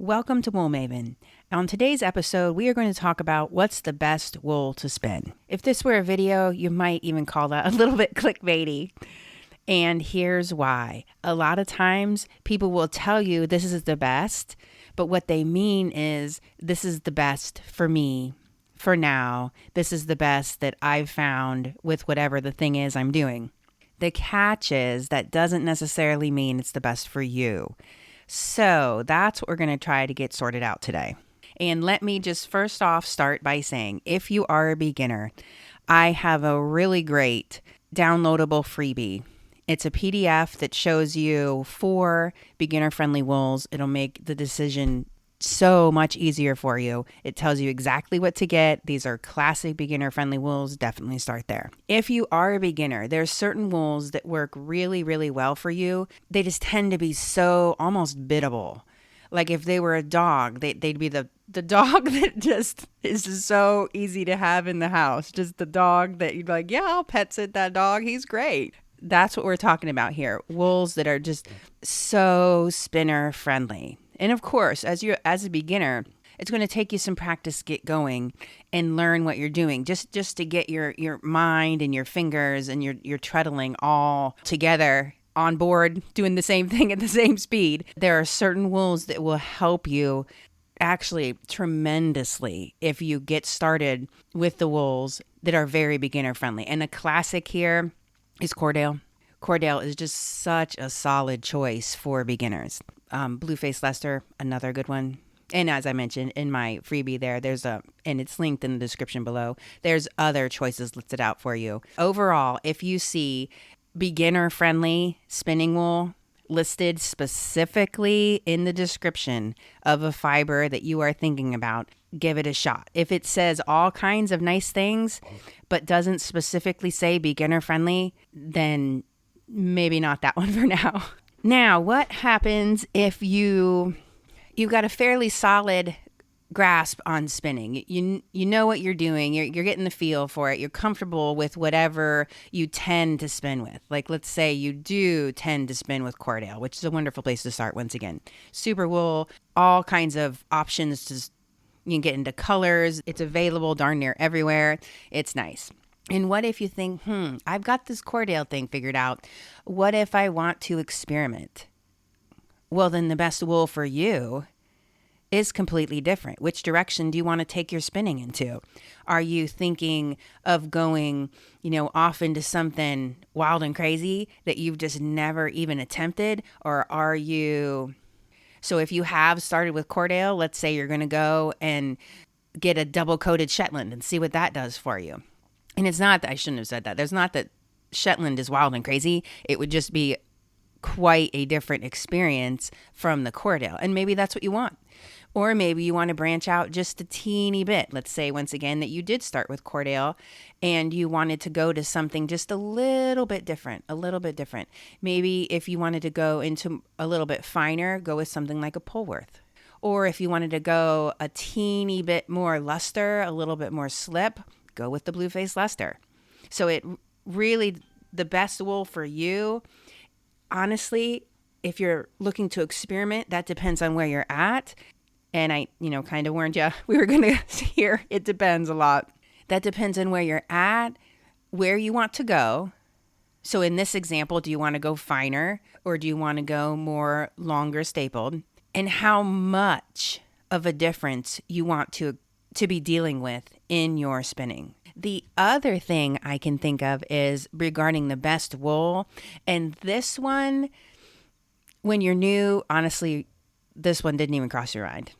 Welcome to Wool Maven. On today's episode, we are going to talk about what's the best wool to spin. If this were a video, you might even call that a little bit clickbaity. And here's why. A lot of times people will tell you this is the best, but what they mean is this is the best for me for now. This is the best that I've found with whatever the thing is I'm doing. The catch is that doesn't necessarily mean it's the best for you. So that's what we're going to try to get sorted out today. And let me just first off start by saying, if you are a beginner, I have a really great downloadable freebie. It's a PDF that shows you 4 beginner-friendly wools. It'll make the decision so much easier for you. It tells you exactly what to get. These are classic beginner-friendly wools. Definitely start there. If you are a beginner, there's certain wools that work really, really well for you. They just tend to be so almost biddable. Like if they were a dog, they'd be the dog that just is just so easy to have in the house. Just the dog that you'd be like, yeah, I'll pet sit that dog. He's great. That's what we're talking about here. Wools that are just so spinner friendly. And of course, as a beginner, it's going to take you some practice to get going and learn what you're doing. Just to get your mind and your fingers and your treadling all together on board, doing the same thing at the same speed. There are certain wools that will help you actually tremendously if you get started with the wools that are very beginner friendly. And a classic here is Cordale. Cordale is just such a solid choice for beginners. Blueface Leicester, another good one. And as I mentioned in my freebie there, and it's linked in the description below, there's other choices listed out for you. Overall, if you see beginner-friendly spinning wool listed specifically in the description of a fiber that you are thinking about, give it a shot. If it says all kinds of nice things, but doesn't specifically say beginner-friendly, then maybe not that one for now. Now, what happens if you've got a fairly solid grasp on spinning? You know what you're doing. You're getting the feel for it. You're comfortable with whatever you tend to spin with. Like, let's say you do tend to spin with Cordale, which is a wonderful place to start once again. Super wool, all kinds of options. You can get into colors. It's available darn near everywhere. It's nice. And what if you think, I've got this Cordale thing figured out. What if I want to experiment? Well, then the best wool for you is completely different. Which direction do you want to take your spinning into? Are you thinking of going, off into something wild and crazy that you've just never even attempted? Or are you... So if you have started with Cordale, let's say you're going to go and get a double-coated Shetland and see what that does for you. And it's not that I shouldn't have said that. There's not that Shetland is wild and crazy. It would just be quite a different experience from the Cordale. And maybe that's what you want. Or maybe you want to branch out just a teeny bit. Let's say once again that you did start with Cordale and you wanted to go to something just a little bit different. Maybe if you wanted to go into a little bit finer, go with something like a Polworth. Or if you wanted to go a teeny bit more luster, a little bit more slip, go with the Blueface Leicester. So it really, the best wool for you, honestly, if you're looking to experiment, that depends on where you're at. And I, kind of warned you, we were going to hear it depends a lot. That depends on where you're at, where you want to go. So in this example, do you want to go finer or do you want to go more longer stapled? And how much of a difference you want to be dealing with in your spinning. The other thing I can think of is regarding the best wool. And this one, when you're new, honestly, this one didn't even cross your mind.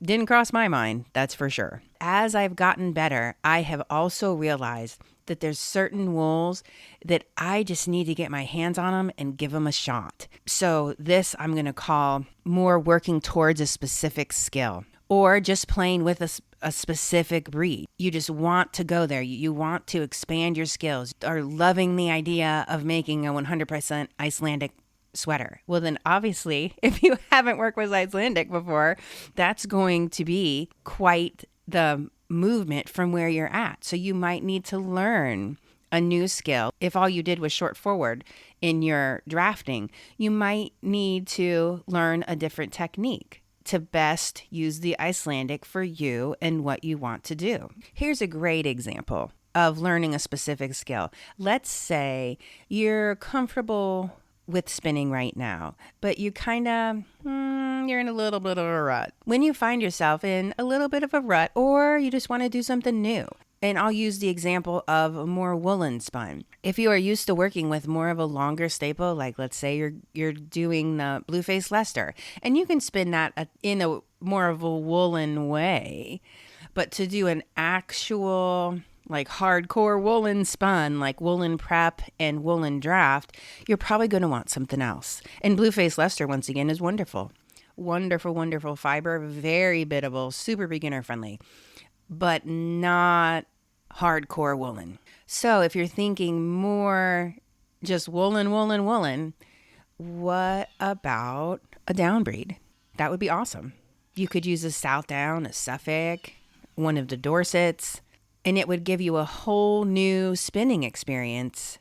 Didn't cross my mind, that's for sure. As I've gotten better, I have also realized that there's certain wools that I just need to get my hands on them and give them a shot. So this I'm going to call more working towards a specific skill. Or just playing with a specific breed. You just want to go there. You want to expand your skills. Are loving the idea of making a 100% Icelandic sweater. Well, then obviously, if you haven't worked with Icelandic before, that's going to be quite the movement from where you're at. So you might need to learn a new skill. If all you did was short forward in your drafting, you might need to learn a different technique to best use the Icelandic for you and what you want to do. Here's a great example of learning a specific skill. Let's say you're comfortable with spinning right now, but you kind of, you're in a little bit of a rut. When you find yourself in a little bit of a rut, or you just want to do something new, and I'll use the example of a more woolen spun. If you are used to working with more of a longer staple, like let's say you're doing the blue-faced Leicester, and you can spin that in a more of a woolen way, but to do an actual like hardcore woolen spun, like woolen prep and woolen draft, you're probably going to want something else. And blue-faced Leicester, once again, is wonderful. Wonderful, wonderful fiber, very biddable, super beginner friendly, but not hardcore woolen. So if you're thinking more just woolen, what about a down breed? That would be awesome. You could use a Southdown, a Suffolk, one of the Dorsets, and it would give you a whole new spinning experience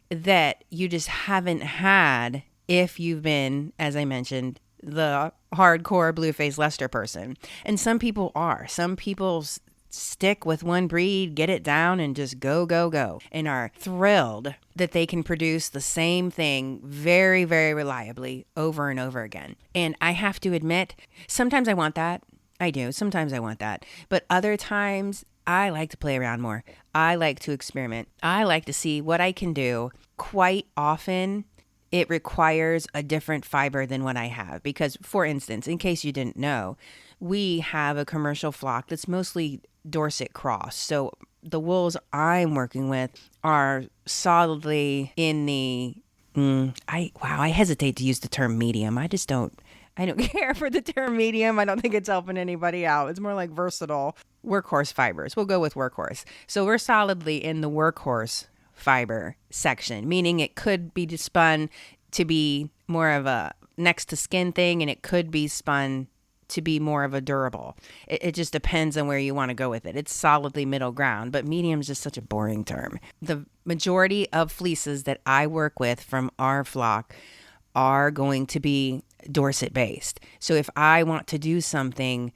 that you just haven't had if you've been, as I mentioned, the hardcore blue-faced Leicester person. And some people are. Some people stick with one breed, get it down, and just go, and are thrilled that they can produce the same thing very, very reliably over and over again. And I have to admit, sometimes I want that. I do. Sometimes I want that. But other times, I like to play around more. I like to experiment. I like to see what I can do. Quite often, it requires a different fiber than what I have. Because, for instance, in case you didn't know, we have a commercial flock that's mostly Dorset cross. So the wools I'm working with are solidly in the, I hesitate to use the term medium. I don't care for the term medium. I don't think it's helping anybody out. It's more like versatile workhorse fibers. We'll go with workhorse. So we're solidly in the workhorse fiber section, meaning it could be spun to be more of a next to skin thing, and it could be spun to be more of a durable. It just depends on where you want to go with it. It's solidly middle ground, but medium is just such a boring term. The majority of fleeces that I work with from our flock are going to be Dorset based. So if I want to do something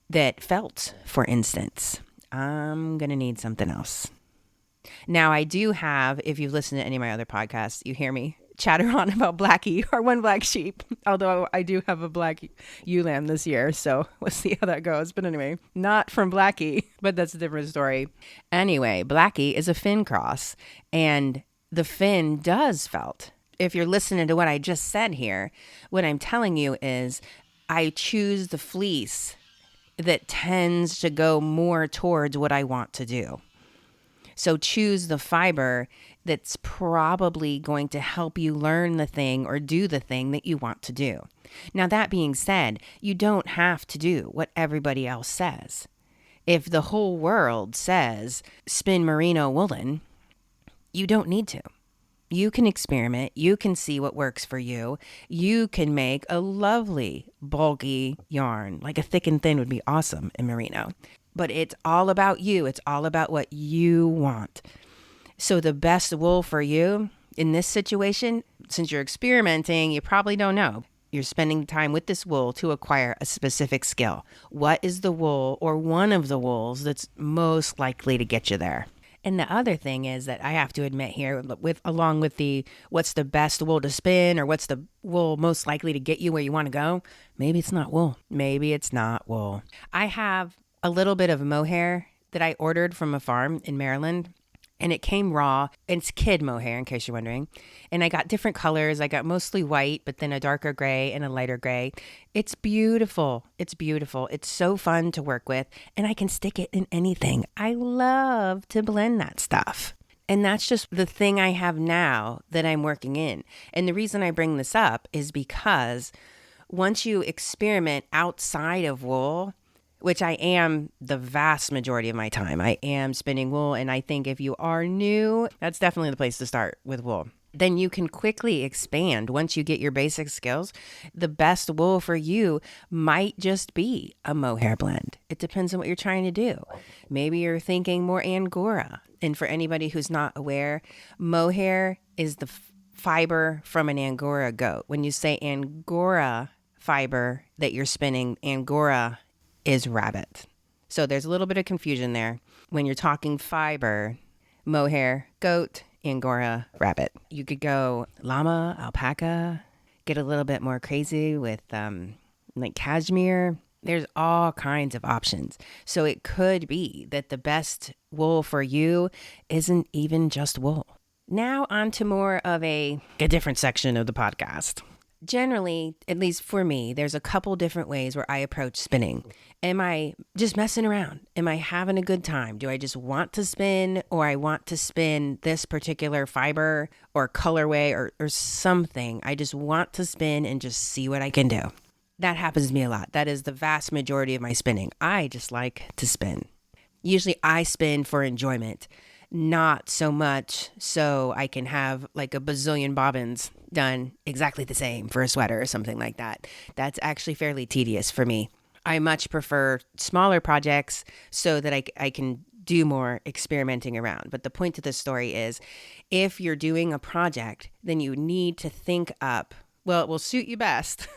that felt, for instance, I'm going to need something else. Now I do have, if you've listened to any of my other podcasts, you hear me chatter on about Blackie, or one black sheep, although I do have a black ewe lamb this year, so we'll see how that goes. But anyway, not from Blackie, but that's a different story. Anyway, Blackie is a Finn cross, and the Finn does felt. If you're listening to what I just said here, what I'm telling you is I choose the fleece that tends to go more towards what I want to do. So choose the fiber that's probably going to help you learn the thing or do the thing that you want to do. Now, that being said, you don't have to do what everybody else says. If the whole world says spin merino woolen, you don't need to. You can experiment. You can see what works for you. You can make a lovely bulky yarn. Like a thick and thin would be awesome in merino. But it's all about you. It's all about what you want. So the best wool for you in this situation, since you're experimenting, you probably don't know. You're spending time with this wool to acquire a specific skill. What is the wool or one of the wools that's most likely to get you there? And the other thing is that I have to admit here, along with the what's the best wool to spin or what's the wool most likely to get you where you want to go, maybe it's not wool. Maybe it's not wool. I have a little bit of mohair that I ordered from a farm in Maryland, and it came raw. It's kid mohair, in case you're wondering. And I got different colors. I got mostly white, but then a darker gray and a lighter gray. It's beautiful. It's beautiful. It's so fun to work with, and I can stick it in anything. I love to blend that stuff. And that's just the thing I have now that I'm working in. And the reason I bring this up is because once you experiment outside of wool, which I am the vast majority of my time, I am spinning wool. And I think if you are new, that's definitely the place to start with wool. Then you can quickly expand once you get your basic skills. The best wool for you might just be a mohair blend. It depends on what you're trying to do. Maybe you're thinking more Angora. And for anybody who's not aware, mohair is the fiber from an Angora goat. When you say Angora fiber that you're spinning, Angora is rabbit. So there's a little bit of confusion there. When you're talking fiber, mohair, goat, Angora, rabbit. You could go llama, alpaca, get a little bit more crazy with like cashmere. There's all kinds of options. So it could be that the best wool for you isn't even just wool. Now on to more of a different section of the podcast. Generally, at least for me, there's a couple different ways where I approach spinning. Am I just messing around? Am I having a good time? Do I just want to spin, or I want to spin this particular fiber or colorway or something? I just want to spin and just see what I can do. That happens to me a lot. That is the vast majority of my spinning. I just like to spin. Usually I spin for enjoyment, not so much so I can have like a bazillion bobbins done exactly the same for a sweater or something like that. That's actually fairly tedious for me. I much prefer smaller projects so that I can do more experimenting around. But the point of this story is, if you're doing a project, then you need to think up, well, it will suit you best,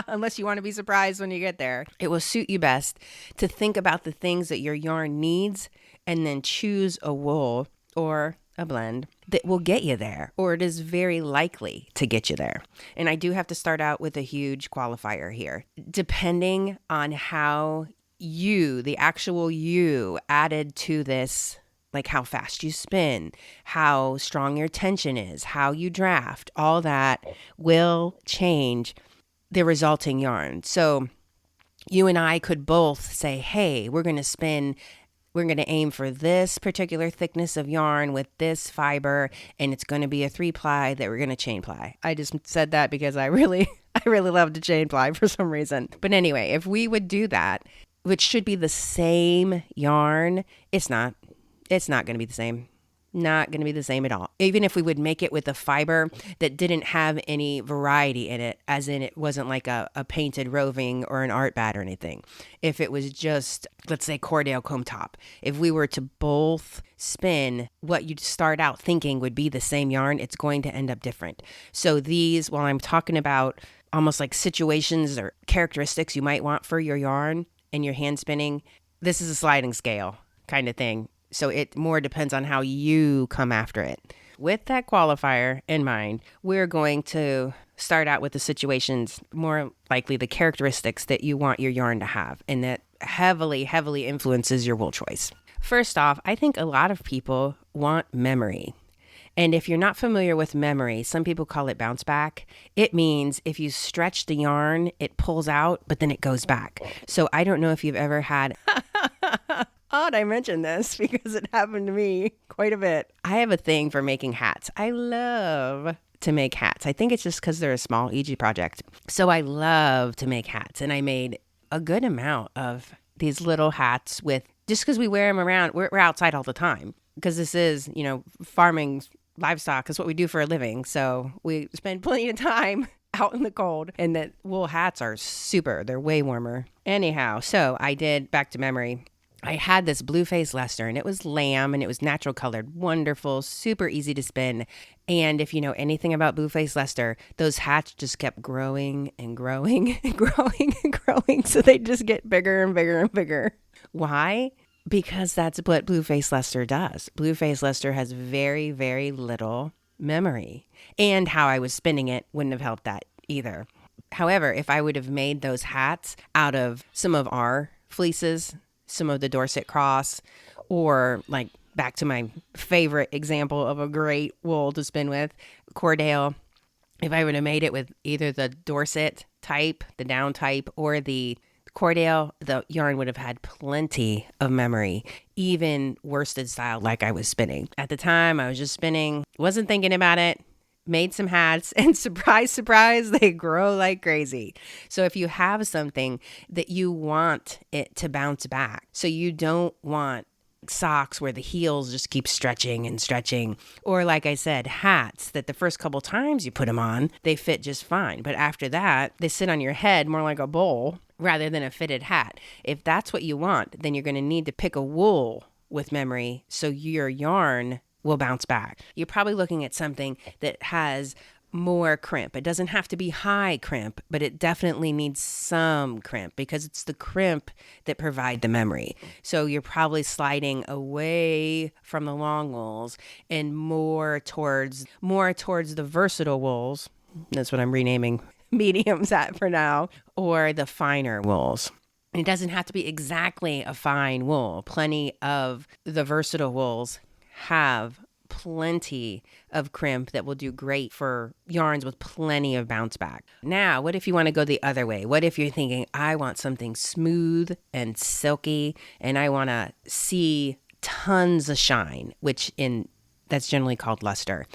unless you want to be surprised when you get there. It will suit you best to think about the things that your yarn needs and then choose a wool or a blend that will get you there, or it is very likely to get you there. And I do have to start out with a huge qualifier here. Depending on how you, the actual you, added to this, like how fast you spin, how strong your tension is, how you draft, all that will change the resulting yarn. So you and I could both say, hey, we're going to aim for this particular thickness of yarn with this fiber, and it's going to be a 3-ply that we're going to chain ply. I just said that because I really love to chain ply for some reason. But anyway, if we would do that, which should be the same yarn, it's not going to be the same. Not going to be the same at all. Even if we would make it with a fiber that didn't have any variety in it, as in it wasn't like a painted roving or an art bat or anything. If it was just, let's say, Cordale comb top, if we were to both spin what you'd start out thinking would be the same yarn, it's going to end up different. So these, while I'm talking about almost like situations or characteristics you might want for your yarn and your hand spinning, this is a sliding scale kind of thing. So it more depends on how you come after it. With that qualifier in mind, we're going to start out with the situations, more likely the characteristics that you want your yarn to have, and that heavily influences your wool choice. First off, I think a lot of people want memory. And if you're not familiar with memory, some people call it bounce back. It means if you stretch the yarn, it pulls out, but then it goes back. So I don't know if you've ever had... Odd I mentioned this because it happened to me quite a bit. I have a thing for making hats. I love to make hats. I think it's just because they're a small, easy project. So I love to make hats. And I made a good amount of these little hats with, just because we wear them around, we're outside all the time. Because this is, farming livestock is what we do for a living. So we spend plenty of time out in the cold. And the wool hats are super. They're way warmer. Anyhow, so I did, back to memory, I had this blue face Leicester, and it was lamb, and it was natural colored, wonderful, super easy to spin. And if you know anything about blue face Leicester, those hats just kept growing and growing and growing and growing. So they just get bigger and bigger and bigger. Why? Because that's what blue face Leicester does. Blue face Leicester has very, very little memory. And how I was spinning it wouldn't have helped that either. However, if I would have made those hats out of some of our fleeces, some of the Dorset Cross, or like back to my favorite example of a great wool to spin with, Cordale, if I would have made it with either the Dorset type, the down type, or the Cordale, the yarn would have had plenty of memory, even worsted style like I was spinning. At the time, I was just spinning, wasn't thinking about it, made some hats, and surprise, surprise, they grow like crazy. So if you have something that you want it to bounce back, so you don't want socks where the heels just keep stretching and stretching, or like I said, hats that the first couple times you put them on, they fit just fine. But after that, they sit on your head more like a bowl rather than a fitted hat. If that's what you want, then you're going to need to pick a wool with memory so your yarn will bounce back. You're probably looking at something that has more crimp. It doesn't have to be high crimp, but it definitely needs some crimp because it's the crimp that provide the memory. So you're probably sliding away from the long wools and more towards the versatile wools. That's what I'm renaming mediums at for now, or the finer wools. It doesn't have to be exactly a fine wool. Plenty of the versatile wools have plenty of crimp that will do great for yarns with plenty of bounce back. Now, what if you want to go the other way? What if you're thinking, I want something smooth and silky and I want to see tons of shine, that's generally called luster.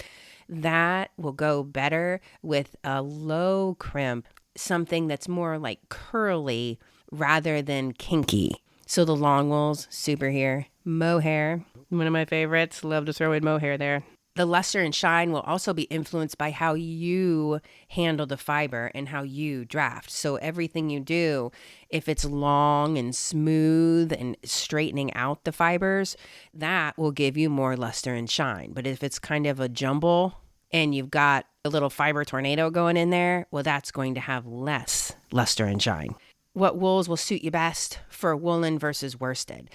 That will go better with a low crimp, something that's more like curly rather than kinky. So the long wools, super here. Mohair, one of my favorites. Love to throw in mohair there. The luster and shine will also be influenced by how you handle the fiber and how you draft. So everything you do, if it's long and smooth and straightening out the fibers, that will give you more luster and shine. But if it's kind of a jumble and you've got a little fiber tornado going in there, well, that's going to have less luster and shine. What wools will suit you best for woolen versus worsted?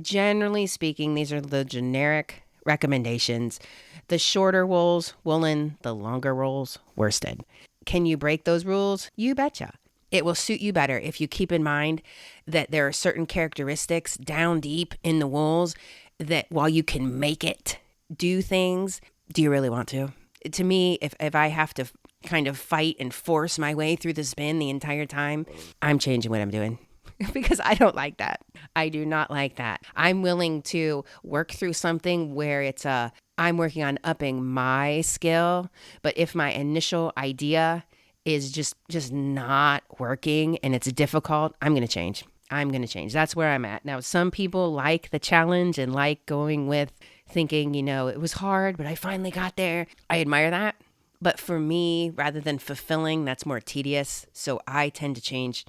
Generally speaking, these are the generic recommendations. The shorter wools, woolen, the longer wools, worsted. Can you break those rules? You betcha. It will suit you better if you keep in mind that there are certain characteristics down deep in the wools that while you can make it do things, do you really want to? To me, if I have to kind of fight and force my way through the spin the entire time, I'm changing what I'm doing because I don't like that. I do not like that. I'm willing to work through something where I'm working on upping my skill, but if my initial idea is just not working and it's difficult, I'm going to change. That's where I'm at. Now, some people like the challenge and like going with thinking, it was hard, but I finally got there. I admire that. But for me, rather than fulfilling, that's more tedious. So I tend to change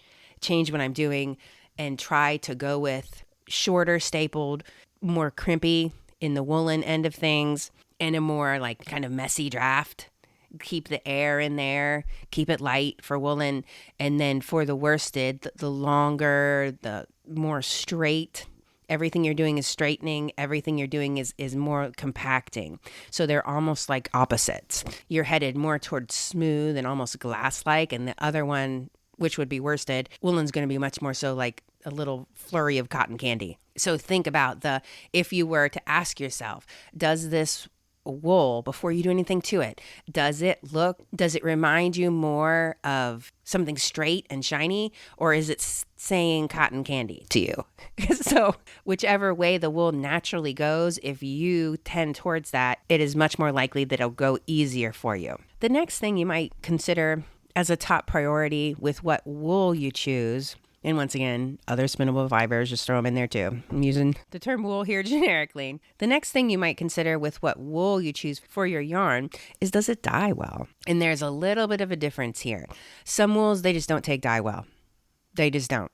what I'm doing and try to go with shorter stapled, more crimpy in the woolen end of things, and a more like kind of messy draft. Keep the air in there, keep it light for woolen. And then for the worsted, the longer, the more straight. Everything you're doing is straightening. Everything you're doing is more compacting. So they're almost like opposites. You're headed more towards smooth and almost glass-like. And the other one, which would be worsted, woolen's going to be much more so like a little flurry of cotton candy. So think about if you were to ask yourself, does this wool, before you do anything to it, does it remind you more of something straight and shiny, or is it saying cotton candy to you? So whichever way the wool naturally goes, if you tend towards that, it is much more likely that it'll go easier for you. The next thing you might consider as a top priority with what wool you choose, and once again, other spinnable fibers, just throw them in there too. I'm using the term wool here generically. The next thing you might consider with what wool you choose for your yarn is, does it dye well? And there's a little bit of a difference here. Some wools, they just don't take dye well. They just don't.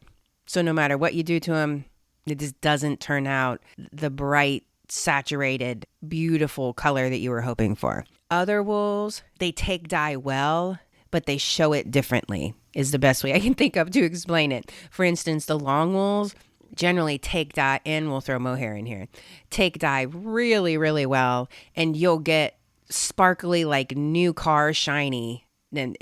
So no matter what you do to them, it just doesn't turn out the bright, saturated, beautiful color that you were hoping for. Other wools, they take dye well, but they show it differently, is the best way I can think of to explain it. For instance, the long wools generally take dye, and we'll throw mohair in here, take dye really, really well, and you'll get sparkly, like new car shiny. And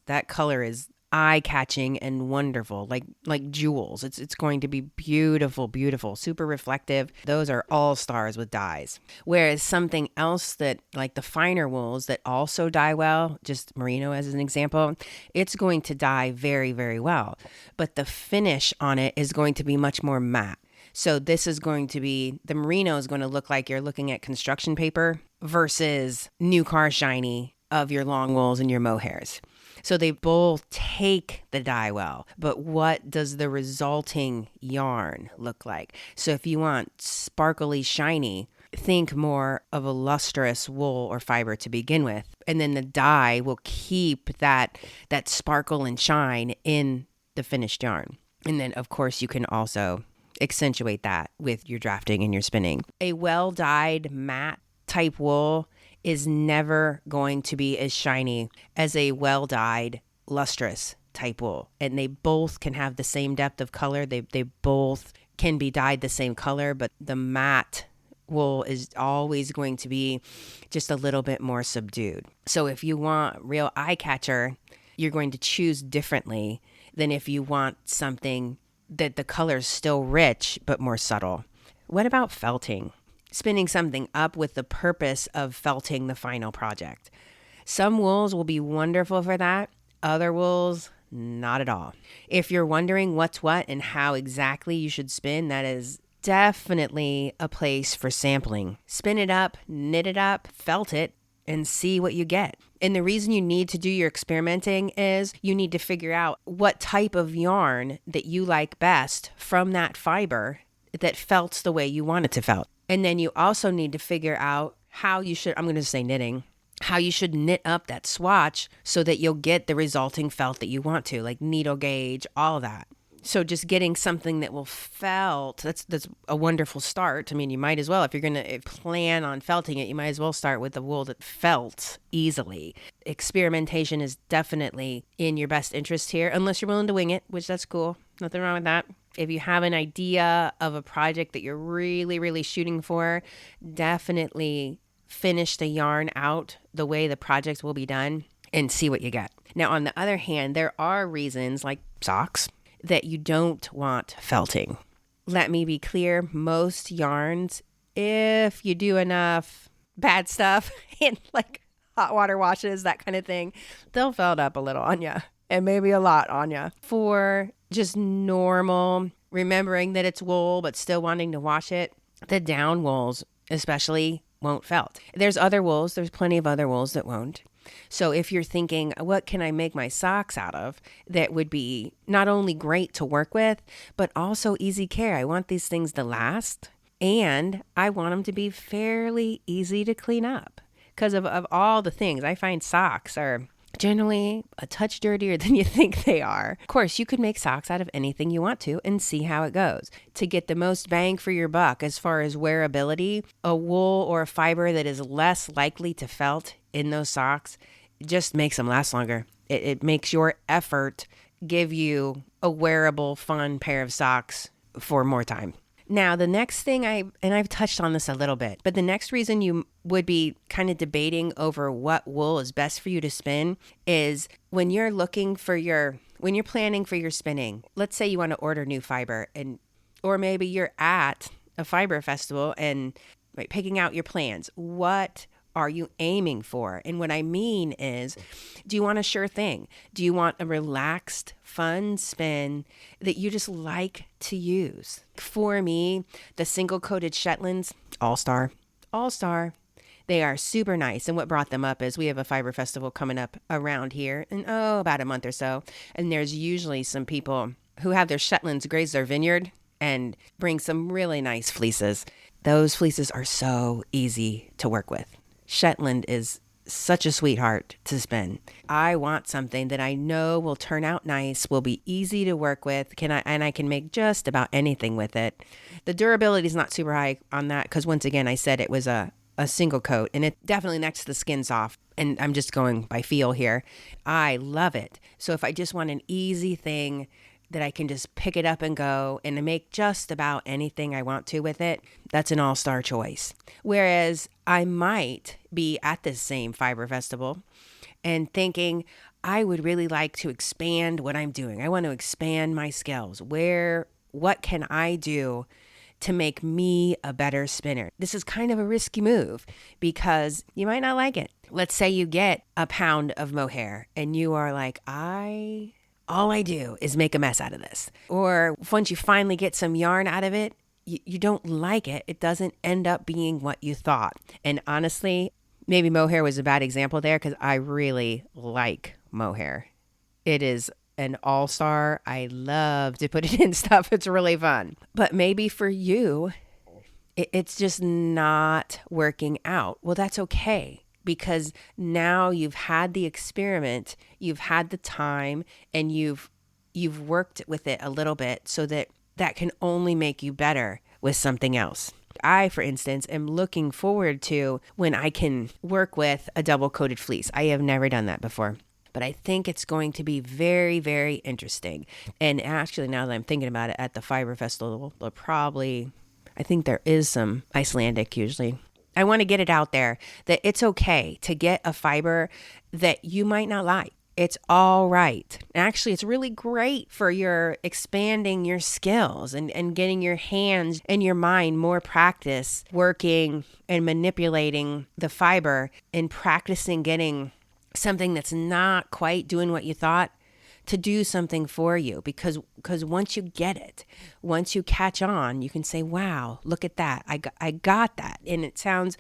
that color is eye-catching and wonderful, like jewels. It's going to be beautiful, beautiful, super reflective. Those are all stars with dyes. Whereas something else that, like the finer wools that also dye well, just merino as an example, it's going to dye very, very well. But the finish on it is going to be much more matte. So this is going to be, the merino is going to look like you're looking at construction paper versus new car shiny of your long wools and your mohairs. So they both take the dye well, but what does the resulting yarn look like? So if you want sparkly, shiny, think more of a lustrous wool or fiber to begin with. And then the dye will keep that sparkle and shine in the finished yarn. And then, of course, you can also accentuate that with your drafting and your spinning. A well-dyed matte type wool is never going to be as shiny as a well-dyed, lustrous type wool. And they both can have the same depth of color. They both can be dyed the same color, but the matte wool is always going to be just a little bit more subdued. So if you want real eye catcher, you're going to choose differently than if you want something that the color is still rich but more subtle. What about felting? Spinning something up with the purpose of felting the final project. Some wools will be wonderful for that. Other wools, not at all. If you're wondering what's what and how exactly you should spin, that is definitely a place for sampling. Spin it up, knit it up, felt it, and see what you get. And the reason you need to do your experimenting is you need to figure out what type of yarn that you like best from that fiber that felts the way you want it to felt. And then you also need to figure out how you should, I'm going to say knitting, how you should knit up that swatch so that you'll get the resulting felt that you want to, like needle gauge, all that. So just getting something that will felt, that's a wonderful start. I mean, you might as well, if you're going to plan on felting it, you might as well start with the wool that felt easily. Experimentation is definitely in your best interest here, unless you're willing to wing it, which that's cool. Nothing wrong with that. If you have an idea of a project that you're really, really shooting for, definitely finish the yarn out the way the project will be done and see what you get. Now, on the other hand, there are reasons like socks that you don't want felting. Let me be clear, most yarns, if you do enough bad stuff and like hot water washes, that kind of thing, they'll felt up a little on you and maybe a lot on you. For just normal, remembering that it's wool but still wanting to wash it, the down wools especially won't felt. There's other wools, there's plenty of other wools that won't. So if you're thinking, what can I make my socks out of that would be not only great to work with, but also easy care. I want these things to last, and I want them to be fairly easy to clean up. Because of all the things, I find socks are generally a touch dirtier than you think they are. Of course, you could make socks out of anything you want to and see how it goes. To get the most bang for your buck as far as wearability, a wool or a fiber that is less likely to felt in those socks just makes them last longer. It makes your effort give you a wearable, fun pair of socks for more time. Now, the next thing I've touched on this a little bit, but the next reason you would be kind of debating over what wool is best for you to spin is when you're planning for your spinning. Let's say you want to order new fiber, or maybe you're at a fiber festival and picking out your plans. What are you aiming for? And what I mean is, do you want a sure thing? Do you want a relaxed, fun spin that you just like to use? For me, the single coated Shetlands, All Star. They are super nice. And what brought them up is we have a fiber festival coming up around here in about a month or so. And there's usually some people who have their Shetlands graze their vineyard and bring some really nice fleeces. Those fleeces are so easy to work with. Shetland is such a sweetheart to spin. I want something that I know will turn out nice, will be easy to work with, and I can make just about anything with it. The durability is not super high on that because, once again, I said it was a single coat, and it definitely next to the skin's off, and I'm just going by feel here. I love it. So if I just want an easy thing that I can just pick it up and go and make just about anything I want to with it, that's an all-star choice. Whereas I might be at this same fiber festival and thinking, I would really like to expand what I'm doing. I want to expand my skills. What can I do to make me a better spinner? This is kind of a risky move because you might not like it. Let's say you get a pound of mohair and you are like, all I do is make a mess out of this. Or once you finally get some yarn out of it, you don't like it. It doesn't end up being what you thought. And honestly, maybe mohair was a bad example there because I really like mohair. It is an all-star. I love to put it in stuff. It's really fun. But maybe for you, it's just not working out. Well, that's okay. Because now you've had the experiment, you've had the time, and you've worked with it a little bit so that can only make you better with something else. I, for instance, am looking forward to when I can work with a double coated fleece. I have never done that before, but I think it's going to be very, very interesting. And actually, now that I'm thinking about it, at the Fiber Festival, they'll probably, I think there is some Icelandic usually. I want to get it out there that it's okay to get a fiber that you might not like. It's all right. Actually, it's really great for your expanding your skills and getting your hands and your mind more practice working and manipulating the fiber and practicing getting something that's not quite doing what you thought to do something for you, because once you get it, once you catch on, you can say, wow, look at that. I got that. And it sounds,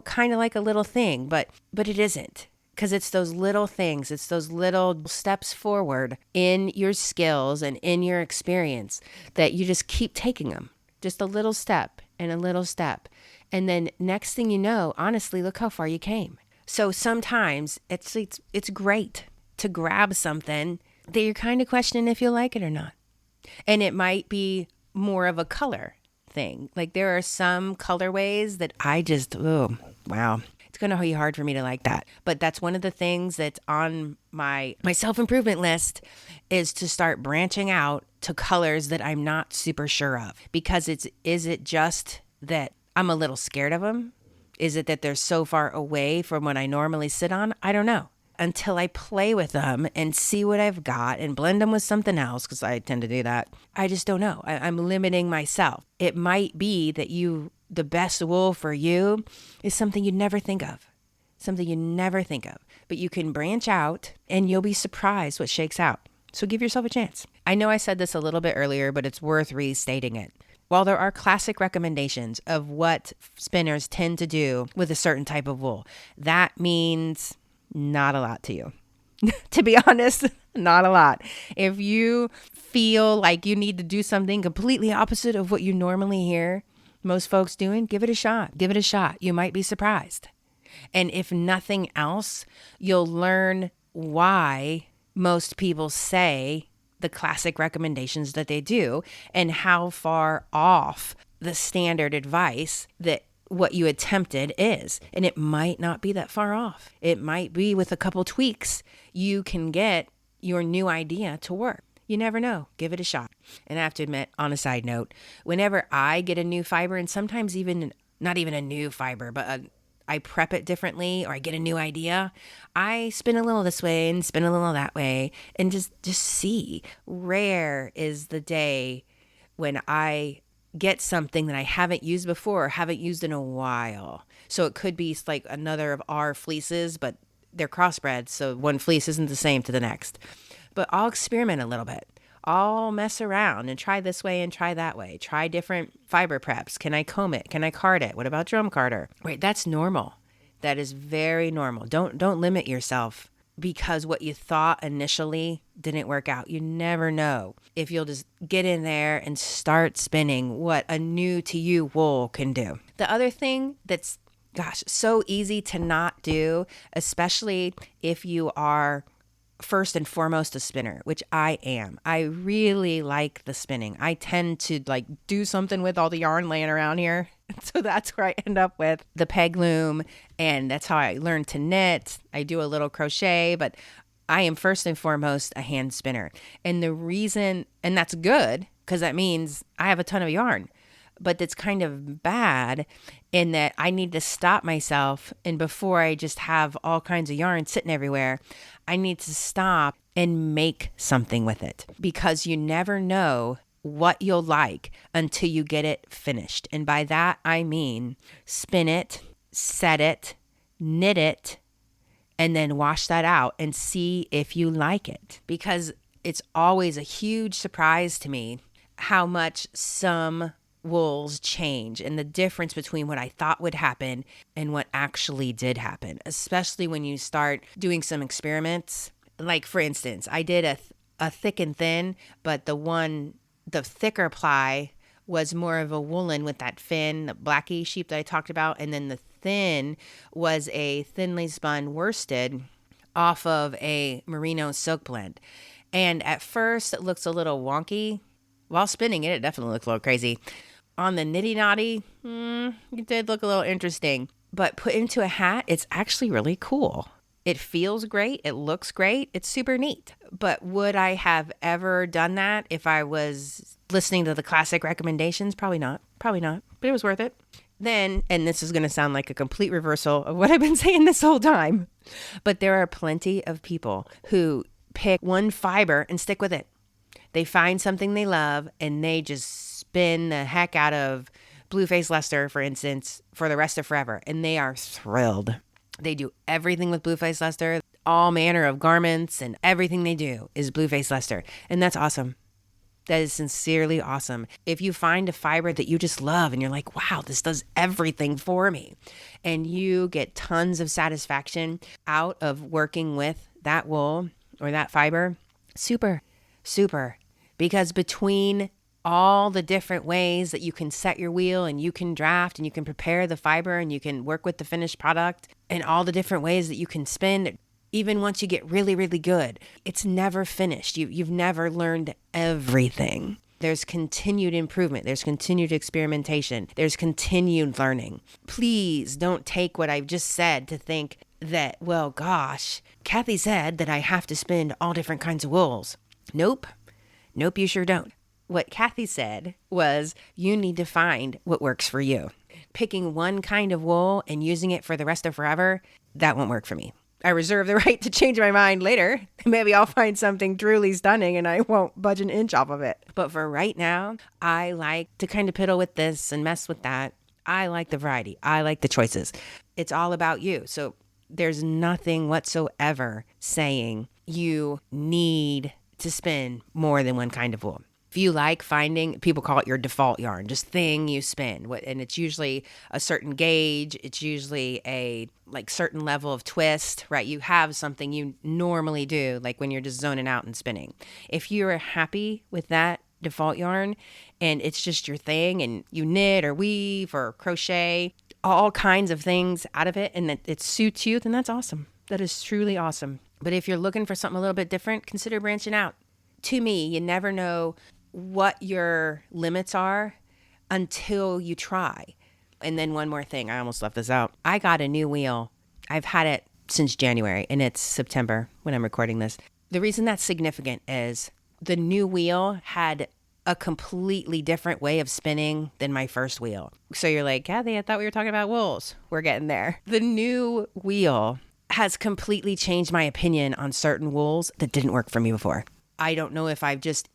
kind of like a little thing, but it isn't. Because it's those little things, it's those little steps forward in your skills and in your experience that you just keep taking them. Just a little step and a little step. And then next thing you know, honestly, look how far you came. So sometimes it's great to grab something that you're kind of questioning if you'll like it or not. And it might be more of a color thing. Like there are some colorways that I just, oh, wow. It's going to be hard for me to like that. But that's one of the things that's on my self-improvement list, is to start branching out to colors that I'm not super sure of. Because is it just that I'm a little scared of them? Is it that they're so far away from what I normally sit on? I don't know. Until I play with them and see what I've got and blend them with something else, because I tend to do that. I just don't know. I'm limiting myself. It might be that the best wool for you is something you'd never think of. Something you never think of. But you can branch out and you'll be surprised what shakes out. So give yourself a chance. I know I said this a little bit earlier, but it's worth restating it. While there are classic recommendations of what spinners tend to do with a certain type of wool, that means not a lot to you. To be honest, not a lot. If you feel like you need to do something completely opposite of what you normally hear most folks doing, give it a shot. Give it a shot. You might be surprised. And if nothing else, you'll learn why most people say the classic recommendations that they do and how far off the standard advice that what you attempted is. And it might not be that far off. It might be with a couple tweaks, you can get your new idea to work. You never know. Give it a shot. And I have to admit, on a side note, whenever I get a new fiber, and sometimes even not even a new fiber, but I prep it differently, or I get a new idea, I spin a little this way and spin a little that way and just see. Rare is the day when I get something that I haven't used before or haven't used in a while. So it could be like another of our fleeces, but they're crossbred, so one fleece isn't the same to the next. But I'll experiment a little bit. I'll mess around and try this way and try that way. Try different fiber preps. Can I comb it? Can I card it? What about drum carder? Right, that's normal. That is very normal. Don't limit yourself because what you thought initially didn't work out. You never know if you'll just get in there and start spinning what a new to you wool can do. The other thing that's, so easy to not do, especially if you are first and foremost a spinner, which I am. I really like the spinning. I tend to do something with all the yarn laying around here. So that's where I end up with the peg loom, and that's how I learned to knit. I do a little crochet, but I am first and foremost a hand spinner. And the reason, and that's good, because that means I have a ton of yarn. But that's kind of bad in that I need to stop myself. And before I just have all kinds of yarn sitting everywhere, I need to stop and make something with it, because you never know what you'll like until you get it finished. And by that, I mean spin it, set it, knit it, and then wash that out and see if you like it. Because it's always a huge surprise to me how much some wools change and the difference between what I thought would happen and what actually did happen, especially when you start doing some experiments. Like, for instance, I did a thick and thin, but the thicker ply was more of a woolen with that fin, the blacky sheep that I talked about. And then the thin was a thinly spun worsted off of a merino silk blend. And at first it looks a little wonky. While spinning it, it definitely looks a little crazy. On the nitty naughty, it did look a little interesting. But put into a hat, it's actually really cool. It feels great. It looks great. It's super neat. But would I have ever done that if I was listening to the classic recommendations? Probably not. Probably not. But it was worth it. Then, and this is going to sound like a complete reversal of what I've been saying this whole time, but there are plenty of people who pick one fiber and stick with it. They find something they love and they just spin the heck out of blue-faced luster, for instance, for the rest of forever. And they are thrilled. They do everything with blue-faced luster. All manner of garments and everything they do is blue-faced luster. And that's awesome. That is sincerely awesome. If you find a fiber that you just love and you're like, wow, this does everything for me, and you get tons of satisfaction out of working with that wool or that fiber, super, super. Because between all the different ways that you can set your wheel and you can draft and you can prepare the fiber and you can work with the finished product and all the different ways that you can spin, even once you get really, really good, it's never finished. You've never learned everything. There's continued improvement. There's continued experimentation. There's continued learning. Please don't take what I've just said to think that, well, gosh, Kathy said that I have to spin all different kinds of wools. Nope. Nope, you sure don't. What Kathy said was you need to find what works for you. Picking one kind of wool and using it for the rest of forever, that won't work for me. I reserve the right to change my mind later. Maybe I'll find something truly stunning and I won't budge an inch off of it. But for right now, I like to kind of piddle with this and mess with that. I like the variety. I like the choices. It's all about you. So there's nothing whatsoever saying you need to spin more than one kind of wool. If you like finding, people call it your default yarn, just thing you spin. And it's usually a certain gauge. It's usually a certain level of twist, right? You have something you normally do, like when you're just zoning out and spinning. If you're happy with that default yarn and it's just your thing and you knit or weave or crochet, all kinds of things out of it and that it suits you, then that's awesome. That is truly awesome. But if you're looking for something a little bit different, consider branching out. To me, you never know what your limits are until you try. And then one more thing, I almost left this out. I got a new wheel. I've had it since January and it's September when I'm recording this. The reason that's significant is the new wheel had a completely different way of spinning than my first wheel. So you're like, Kathy, I thought we were talking about wools. We're getting there. The new wheel has completely changed my opinion on certain wools that didn't work for me before. I don't know if I've just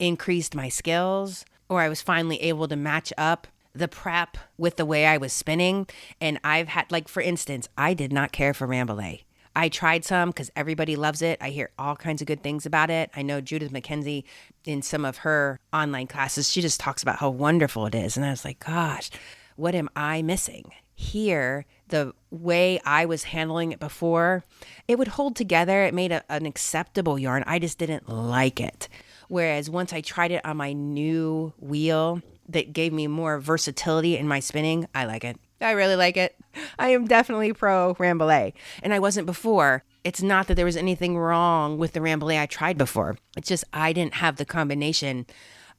increased my skills or I was finally able to match up the prep with the way I was spinning. And I've had, for instance, I did not care for Rambouillet. I tried some because everybody loves it. I hear all kinds of good things about it. I know Judith McKenzie in some of her online classes, she just talks about how wonderful it is. And I was like, gosh, what am I missing? Here, the way I was handling it before, it would hold together. It made an acceptable yarn. I just didn't like it. Whereas once I tried it on my new wheel that gave me more versatility in my spinning, I like it. I really like it. I am definitely pro Rambouillet. And I wasn't before. It's not that there was anything wrong with the Rambouillet I tried before. It's just I didn't have the combination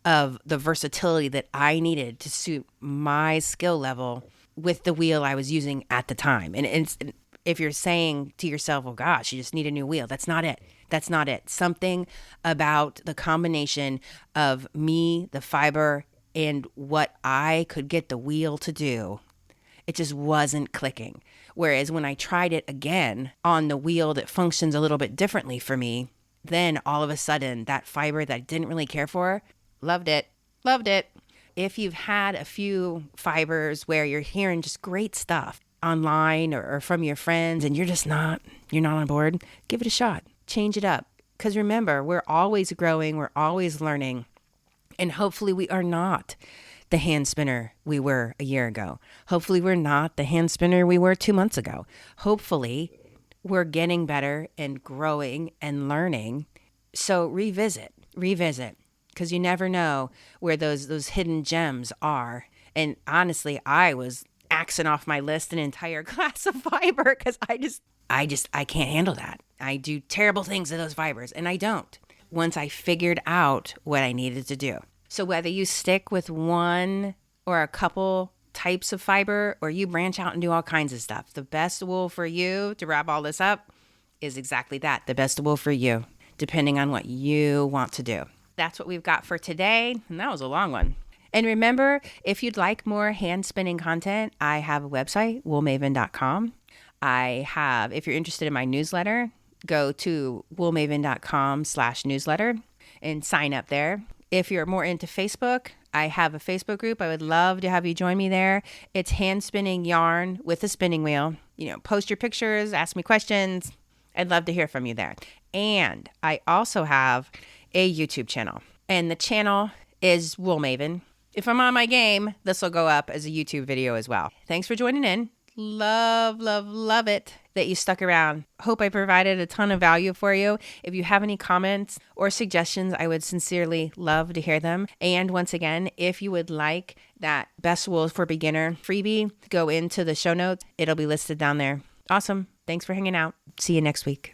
of the versatility that I needed to suit my skill level with the wheel I was using at the time. And if you're saying to yourself, oh gosh, you just need a new wheel, that's not it. That's not it. Something about the combination of me, the fiber, and what I could get the wheel to do, it just wasn't clicking. Whereas when I tried it again on the wheel that functions a little bit differently for me, then all of a sudden that fiber that I didn't really care for, loved it. Loved it. If you've had a few fibers where you're hearing just great stuff online or from your friends and you're not on board, give it a shot. Change it up. Because remember, we're always growing. We're always learning. And hopefully we are not the hand spinner we were a year ago. Hopefully we're not the hand spinner we were 2 months ago. Hopefully we're getting better and growing and learning. So revisit. Because you never know where those hidden gems are. And honestly, I was axing off my list an entire class of fiber because I can't handle that. I do terrible things to those fibers, and I don't. Once I figured out what I needed to do. So whether you stick with one or a couple types of fiber, or you branch out and do all kinds of stuff. The best wool for you, to wrap all this up, is exactly that. The best wool for you, depending on what you want to do. That's what we've got for today. And that was a long one. And remember, if you'd like more hand spinning content, I have a website, woolmaven.com. If you're interested in my newsletter, go to woolmaven.com/newsletter and sign up there. If you're more into Facebook, I have a Facebook group. I would love to have you join me there. It's hand spinning yarn with a spinning wheel. Post your pictures, ask me questions. I'd love to hear from you there. And I also have a YouTube channel, and the channel is Wool Maven. If I'm on my game, this will go up as a YouTube video as well. Thanks for joining in. Love, love, love it that you stuck around. Hope I provided a ton of value for you. If you have any comments or suggestions, I would sincerely love to hear them. And once again, if you would like that Best Wool for Beginner freebie, go into the show notes. It'll be listed down there. Awesome. Thanks for hanging out. See you next week.